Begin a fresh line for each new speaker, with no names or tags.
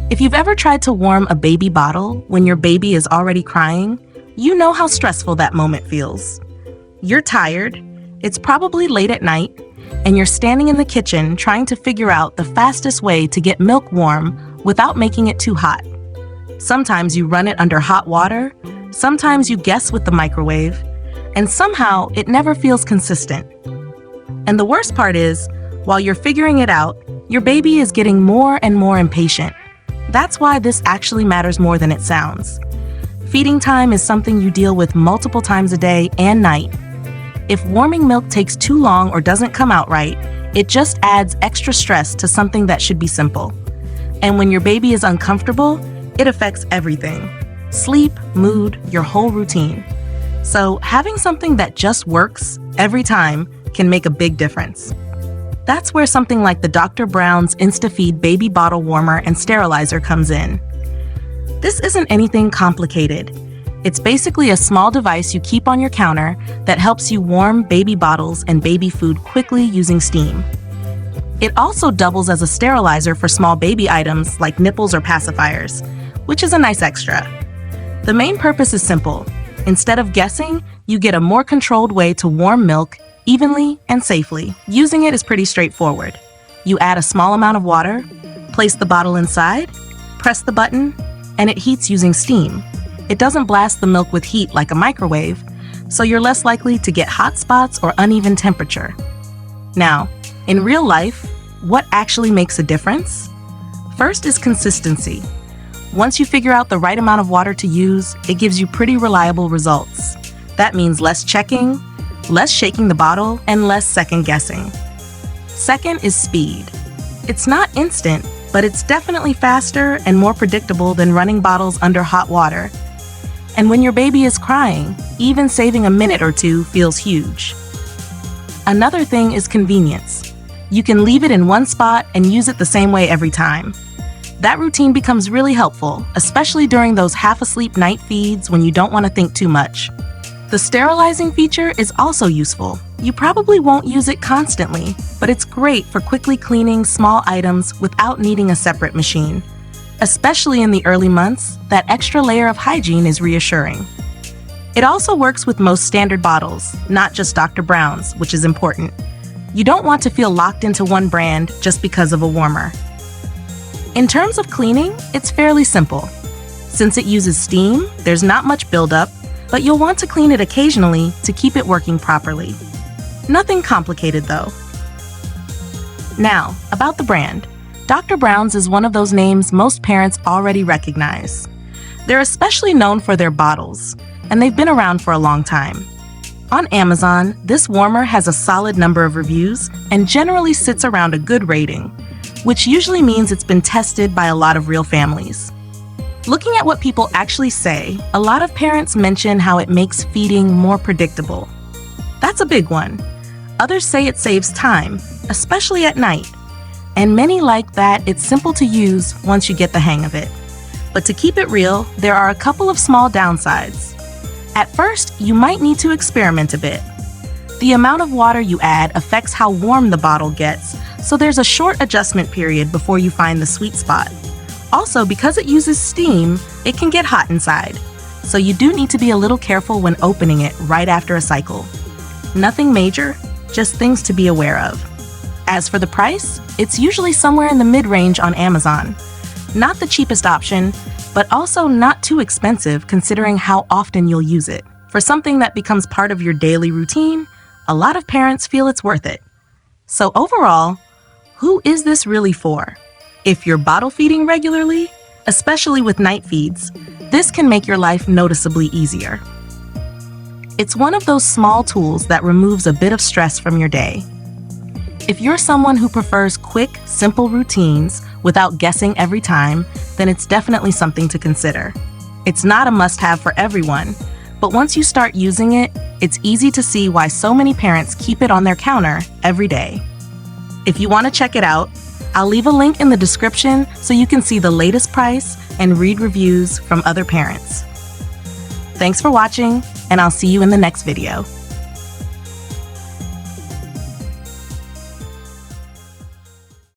If you've ever tried to warm a baby bottle when your baby is already crying, you know how stressful that moment feels. You're tired, it's probably late at night, and you're standing in the kitchen trying to figure out the fastest way to get milk warm without making it too hot. Sometimes you run it under hot water, sometimes you guess with the microwave, and somehow it never feels consistent. And the worst part is, while you're figuring it out, your baby is getting more and more impatient. That's why this actually matters more than it sounds. Feeding time is something you deal with multiple times a day and night. If warming milk takes too long or doesn't come out right, it just adds extra stress to something that should be simple. And when your baby is uncomfortable, it affects everything: sleep, mood, your whole routine. So having something that just works every time can make a big difference. That's where something like the Dr. Brown's InstaFeed Baby Bottle Warmer and Sterilizer comes in. This isn't anything complicated. It's basically a small device you keep on your counter that helps you warm baby bottles and baby food quickly using steam. It also doubles as a sterilizer for small baby items like nipples or pacifiers, which is a nice extra. The main purpose is simple. Instead of guessing, you get a more controlled way to warm milk evenly and safely. Using it is pretty straightforward. You add a small amount of water, place the bottle inside, press the button, and it heats using steam. It doesn't blast the milk with heat like a microwave, so you're less likely to get hot spots or uneven temperature. Now, in real life, what actually makes a difference? First is consistency. Once you figure out the right amount of water to use, it gives you pretty reliable results. That means less checking, less shaking the bottle, and less second guessing. Second is speed. It's not instant, but it's definitely faster and more predictable than running bottles under hot water. And when your baby is crying, even saving a minute or two feels huge. Another thing is convenience. You can leave it in one spot and use it the same way every time. That routine becomes really helpful, especially during those half-asleep night feeds when you don't want to think too much. The sterilizing feature is also useful. You probably won't use it constantly, but it's great for quickly cleaning small items without needing a separate machine. Especially in the early months, that extra layer of hygiene is reassuring. It also works with most standard bottles, not just Dr. Brown's, which is important. You don't want to feel locked into one brand just because of a warmer. In terms of cleaning, it's fairly simple. Since it uses steam, there's not much buildup, but you'll want to clean it occasionally to keep it working properly. Nothing complicated though. Now, about the brand. Dr. Brown's is one of those names most parents already recognize. They're especially known for their bottles, and they've been around for a long time. On Amazon, this warmer has a solid number of reviews and generally sits around a good rating, which usually means it's been tested by a lot of real families. Looking at what people actually say, a lot of parents mention how it makes feeding more predictable. That's a big one. Others say it saves time, especially at night. And many like that it's simple to use once you get the hang of it. But to keep it real, there are a couple of small downsides. At first, you might need to experiment a bit. The amount of water you add affects how warm the bottle gets, so there's a short adjustment period before you find the sweet spot. Also, because it uses steam, it can get hot inside, so you do need to be a little careful when opening it right after a cycle. Nothing major, just things to be aware of. As for the price, it's usually somewhere in the mid-range on Amazon. Not the cheapest option, but also not too expensive considering how often you'll use it. For something that becomes part of your daily routine, a lot of parents feel it's worth it. So overall, who is this really for? If you're bottle feeding regularly, especially with night feeds, this can make your life noticeably easier. It's one of those small tools that removes a bit of stress from your day. If you're someone who prefers quick, simple routines without guessing every time, then it's definitely something to consider. It's not a must-have for everyone, but once you start using it, it's easy to see why so many parents keep it on their counter every day. If you want to check it out, I'll leave a link in the description so you can see the latest price and read reviews from other parents. Thanks for watching, and I'll see you in the next video.